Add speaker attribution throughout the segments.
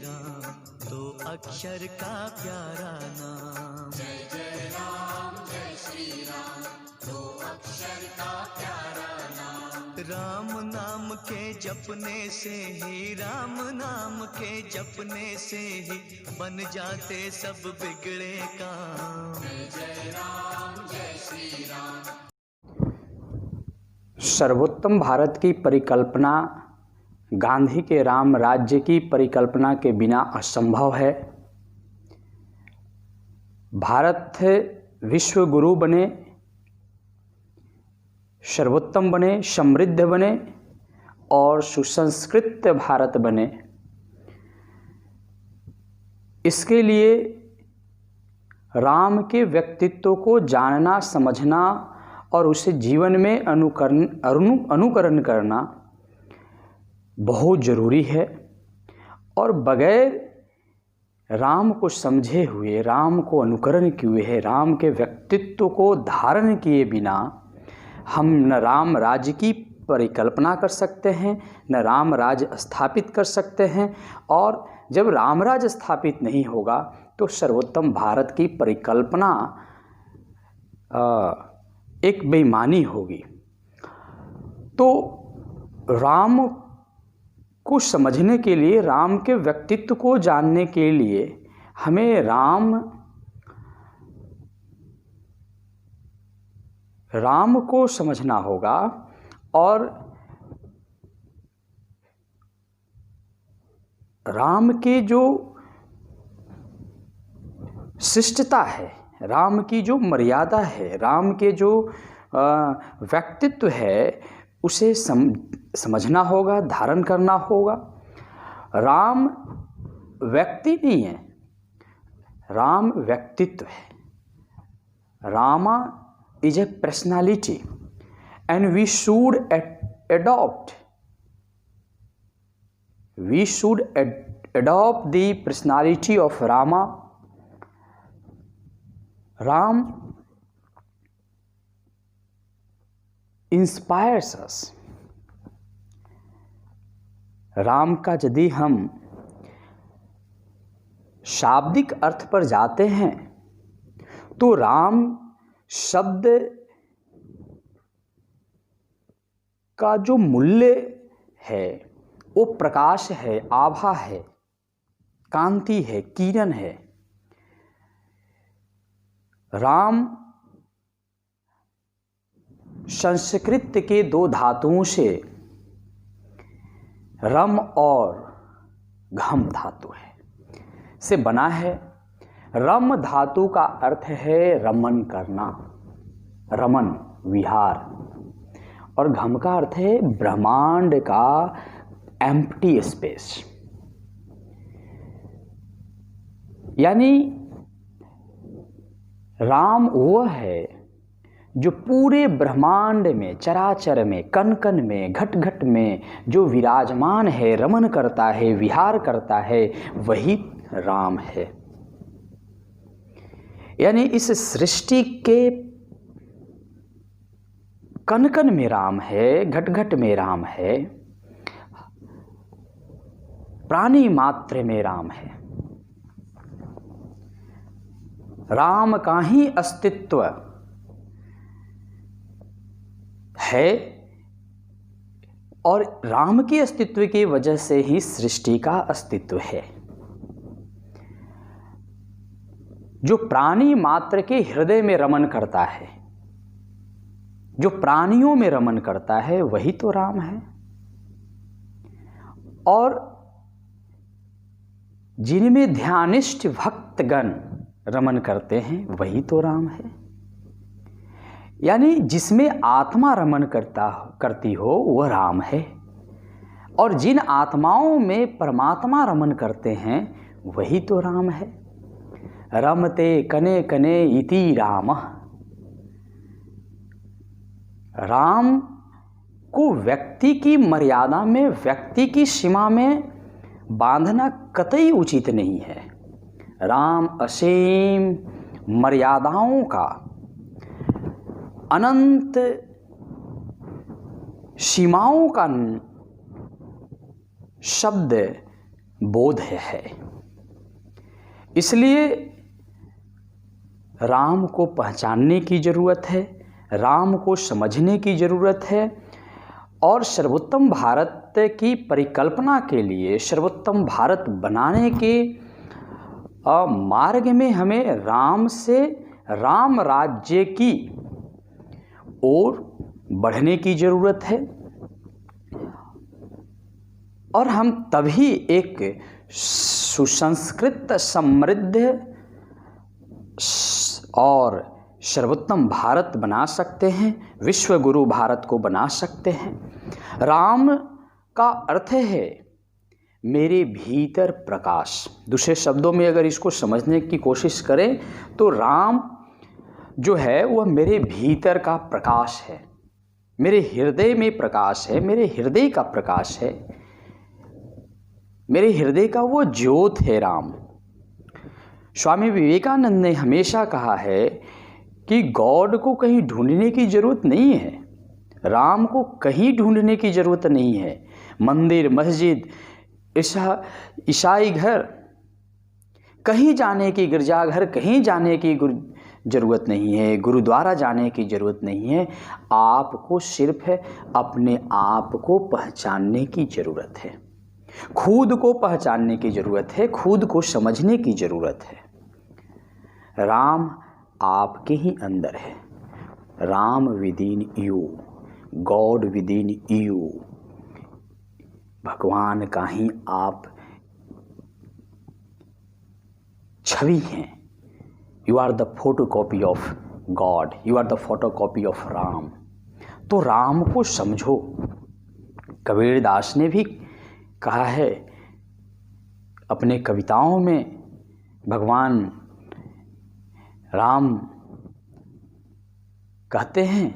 Speaker 1: राम, दो अक्षर का प्यारा नाम।
Speaker 2: जय जय राम जय श्री राम, दो अक्षर का प्यारा नाम।
Speaker 1: राम नाम के जपने से ही, राम नाम के जपने से ही बन जाते सब बिगड़े काम।
Speaker 2: जय जय राम जय श्री राम।
Speaker 3: सर्वोत्तम भारत की परिकल्पना गांधी के राम राज्य की परिकल्पना के बिना असंभव है। भारत विश्व गुरु बने, सर्वोत्तम बने, समृद्ध बने और सुसंस्कृत भारत बने, इसके लिए राम के व्यक्तित्व को जानना, समझना और उसे जीवन में अनुकरण करना बहुत ज़रूरी है। और बगैर राम को समझे हुए, राम को अनुकरण किए, राम के व्यक्तित्व को धारण किए बिना हम न राम राज्य की परिकल्पना कर सकते हैं, न राम राज्य स्थापित कर सकते हैं। और जब राम राज्य स्थापित नहीं होगा तो सर्वोत्तम भारत की परिकल्पना एक बेईमानी होगी। तो राम को समझने के लिए, राम के व्यक्तित्व को जानने के लिए हमें राम को समझना होगा। और राम के जो शिष्टता है, राम की जो मर्यादा है, राम के जो व्यक्तित्व है, उसे समझना होगा, धारण करना होगा। राम व्यक्ति नहीं है, राम व्यक्तित्व है। Rama is a personality and we should adopt the personality of Rama. Ram inspires us. Ram का यदि हम शाब्दिक अर्थ पर जाते हैं तो राम शब्द का जो मूल्य है वो प्रकाश है, आभा है, कांति है, किरण है। राम संस्कृत के दो धातुओं से रम और घम धातु से बना है। रम धातु का अर्थ है रमन करना, रमन, विहार। और घम का अर्थ है ब्रह्मांड का एम्प्टी स्पेस। यानी राम वह है जो पूरे ब्रह्मांड में, चराचर में, कण कण में, घट घट में जो विराजमान है, रमन करता है, विहार करता है, वही राम है। यानी इस सृष्टि के कण कण में राम है, घट घट में राम है, प्राणी मात्र में राम है। राम का ही अस्तित्व है और राम के अस्तित्व की वजह से ही सृष्टि का अस्तित्व है। जो प्राणी मात्र के हृदय में रमन करता है, जो प्राणियों में रमन करता है, वही तो राम है। और जिनमें ध्यानिष्ठ भक्तगण रमन करते हैं, वही तो राम है। यानी जिसमें आत्मा रमन करती हो वह राम है। और जिन आत्माओं में परमात्मा रमन करते हैं, वही तो राम है। रमते कने कने इति राम। राम को व्यक्ति की मर्यादा में, व्यक्ति की सीमा में बांधना कतई उचित नहीं है। राम असीम मर्यादाओं का, अनंत सीमाओं का शब्द बोध है। इसलिए राम को पहचानने की ज़रूरत है, राम को समझने की ज़रूरत है और सर्वोत्तम भारत की परिकल्पना के लिए, सर्वोत्तम भारत बनाने के मार्ग में हमें राम से राम राज्य की ओर बढ़ने की ज़रूरत है। और हम तभी एक सुसंस्कृत, समृद्ध और सर्वोत्तम भारत बना सकते हैं, विश्व गुरु भारत को बना सकते हैं। राम का अर्थ है मेरे भीतर प्रकाश। दूसरे शब्दों में अगर इसको समझने की कोशिश करें तो राम जो है वह मेरे भीतर का प्रकाश है, मेरे हृदय में प्रकाश है, मेरे हृदय का प्रकाश है, मेरे हृदय का वो ज्योत है राम। स्वामी विवेकानंद ने हमेशा कहा है कि गॉड को कहीं ढूंढने की ज़रूरत नहीं है, राम को कहीं ढूंढने की ज़रूरत नहीं है। मंदिर, मस्जिद, ईसाई घर कहीं जाने की, गिरजाघर कहीं जाने की ज़रूरत नहीं है, गुरुद्वारा जाने की ज़रूरत नहीं है। आपको सिर्फ अपने आप को पहचानने की ज़रूरत है, खुद को पहचानने की ज़रूरत है, खुद को समझने की ज़रूरत है। राम आपके ही अंदर है, Ram within you, God within you. भगवान का ही आप छवि हैं। You are the photocopy of God, you are the photocopy of Ram. तो राम को समझो। कबीरदास ने भी कहा है अपने कविताओं में, भगवान राम कहते हैं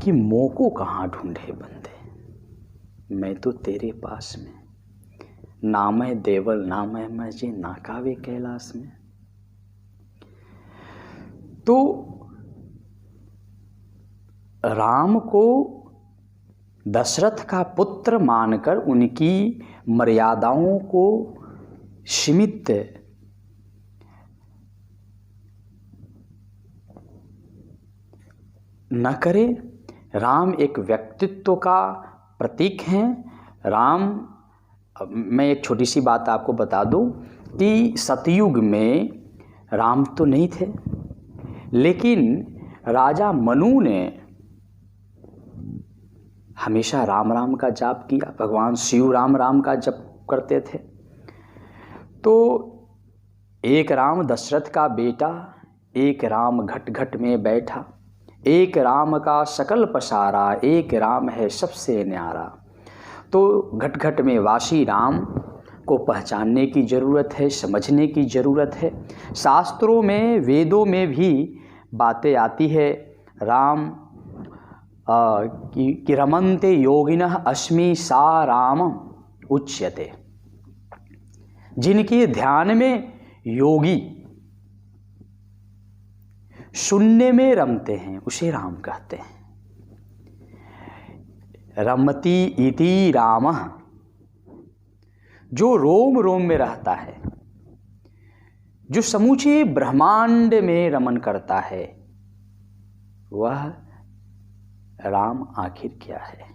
Speaker 3: कि मोको कहाँ ढूंढे बंदे, मैं तो तेरे पास में, नाम देवल नाम मजे नाकावे कैलाश में। तो राम को दशरथ का पुत्र मानकर उनकी मर्यादाओं को सीमित न करें। राम एक व्यक्तित्व का प्रतीक हैं। राम, मैं एक छोटी सी बात आपको बता दूं कि सतयुग में राम तो नहीं थे, लेकिन राजा मनु ने हमेशा राम राम का जाप किया, भगवान शिव राम राम का जप करते थे। तो एक राम दशरथ का बेटा, एक राम घट घट में बैठा, एक राम का सकल पसारा, एक राम है सबसे न्यारा। तो घट घट में वासी राम को पहचानने की ज़रूरत है, समझने की ज़रूरत है। शास्त्रों में, वेदों में भी बातें आती है राम कि रमन्ते योगिनः अस्मि सा राम उच्यते। जिनके ध्यान में योगी शून्य में रमते हैं उसे राम कहते हैं। रमति इति रामः, जो रोम रोम में रहता है, जो समूचे ब्रह्मांड में रमन करता है, वह राम आखिर क्या है?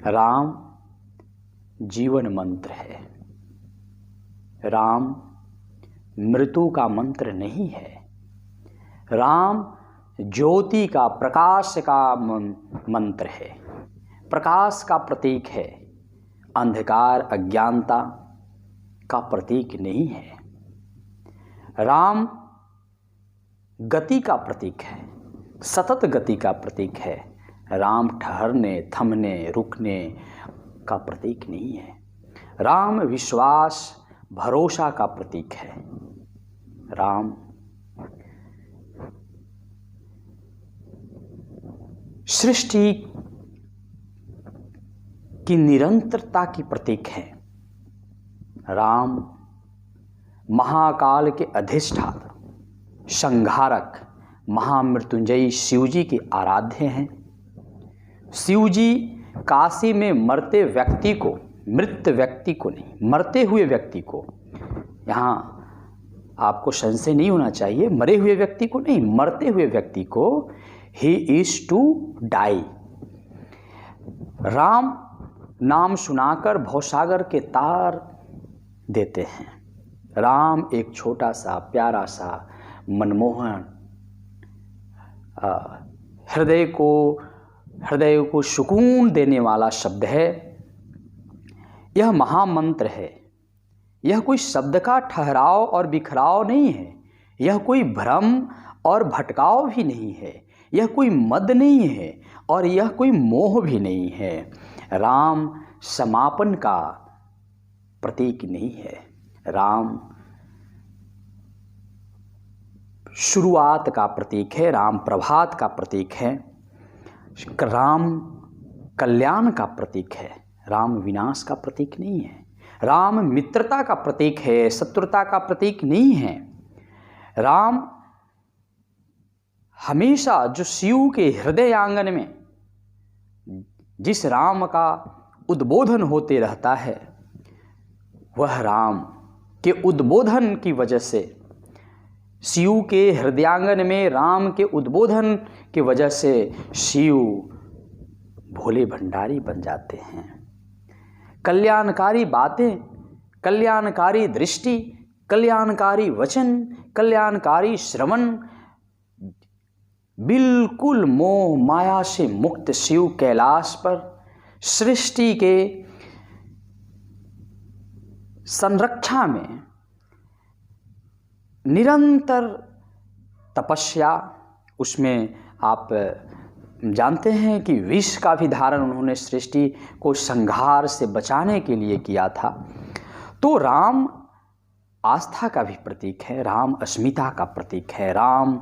Speaker 3: राम जीवन मंत्र है। राम मृत्यु का मंत्र नहीं है। राम ज्योति का, प्रकाश का मंत्र है, प्रकाश का प्रतीक है, अंधकार अज्ञानता का प्रतीक नहीं है। राम गति का प्रतीक है, सतत गति का प्रतीक है। राम ठहरने, थमने, रुकने का प्रतीक नहीं है। राम विश्वास, भरोसा का प्रतीक है। राम सृष्टि की निरंतरता की प्रतीक है। राम महाकाल के अधिष्ठाता, संहारक, महामृत्युंजयी शिवजी के आराध्य हैं। शिवजी काशी में मरते व्यक्ति को, मृत व्यक्ति को नहीं, मरते हुए व्यक्ति को, यहाँ आपको संशय नहीं होना चाहिए, मरे हुए व्यक्ति को नहीं, मरते हुए व्यक्ति को, he is to die. Ram नाम सुनाकर भवसागर के तार देते हैं। राम एक छोटा सा प्यारा सा मनमोहन, हृदय को सुकून देने वाला शब्द है। यह महामंत्र है। यह कोई शब्द का ठहराव और बिखराव नहीं है। यह कोई भ्रम और भटकाव भी नहीं है। यह कोई मद नहीं है और यह कोई मोह भी नहीं है। राम समापन का प्रतीक नहीं है। राम शुरुआत का प्रतीक है। राम प्रभात का प्रतीक है। राम कल्याण का प्रतीक है। राम विनाश का प्रतीक नहीं है। राम मित्रता का प्रतीक है, शत्रुता का प्रतीक नहीं है। राम हमेशा जो शिव के हृदय आंगन में जिस राम का उद्बोधन होते रहता है, वह राम के उद्बोधन की वजह से, शिव के हृदयांगन में राम के उद्बोधन की वजह से शिव भोले भंडारी बन जाते हैं। कल्याणकारी बातें, कल्याणकारी दृष्टि, कल्याणकारी वचन, कल्याणकारी श्रवण, बिल्कुल मोह माया से मुक्त शिव कैलाश पर सृष्टि के संरक्षा में निरंतर तपस्या, उसमें आप जानते हैं कि विष का भी धारण उन्होंने सृष्टि को संहार से बचाने के लिए किया था। तो राम आस्था का भी प्रतीक है। राम अस्मिता का प्रतीक है। राम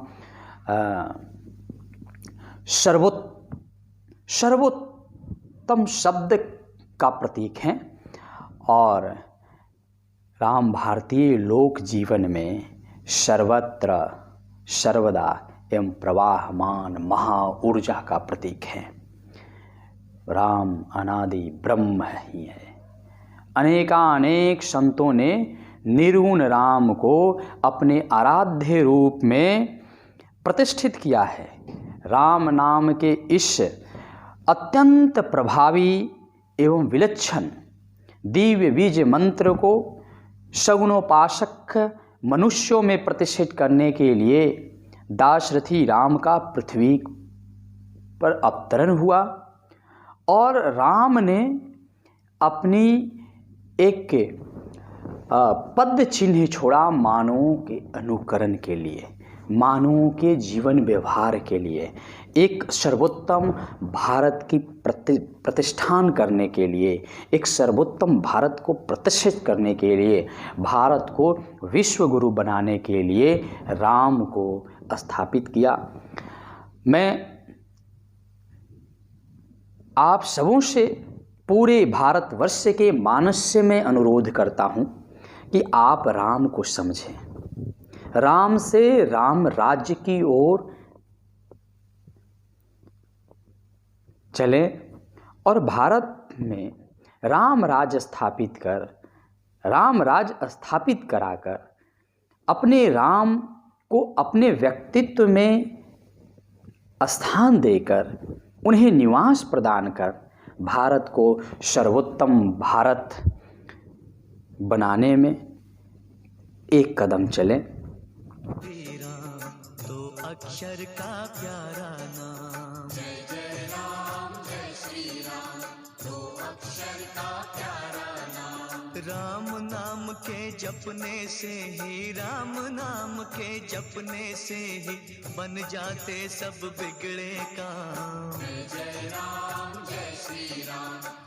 Speaker 3: सर्वोत्तम शब्द का प्रतीक है। और राम भारतीय लोक जीवन में सर्वत्र सर्वदा एवं प्रवाहमान महा ऊर्जा का प्रतीक है। राम अनादि ब्रह्म ही है। अनेकानेक संतों ने निर्गुण राम को अपने आराध्य रूप में प्रतिष्ठित किया है। राम नाम के इस अत्यंत प्रभावी एवं विलक्षण दिव्य बीज मंत्र को सगुणोपासक मनुष्यों में प्रतिष्ठित करने के लिए दाशरथी राम का पृथ्वी पर अवतरण हुआ और राम ने अपनी एक पद चिन्ह छोड़ा मानवों के अनुकरण के लिए, मानवों के जीवन व्यवहार के लिए, एक सर्वोत्तम भारत की प्रतिष्ठान करने के लिए, एक सर्वोत्तम भारत को प्रतिष्ठित करने के लिए, भारत को विश्व गुरु बनाने के लिए राम को स्थापित किया। मैं आप सबों से पूरे भारतवर्ष के मानस्य में अनुरोध करता हूँ कि आप राम को समझें, राम से राम राज्य की ओर चलें और भारत में राम राज्य स्थापित कर, राम राज्य स्थापित कराकर अपने राम को अपने व्यक्तित्व में स्थान देकर उन्हें निवास प्रदान कर भारत को सर्वोत्तम भारत बनाने में एक कदम चलें।
Speaker 1: श्री राम दो अक्षर का प्यारा नाम,
Speaker 2: जय जय राम जय श्री राम, दो अक्षर का प्यारा नाम।
Speaker 1: राम नाम के जपने से ही, राम नाम के जपने से ही बन जाते सब बिगड़े काम।
Speaker 2: जय जय राम जय श्री राम।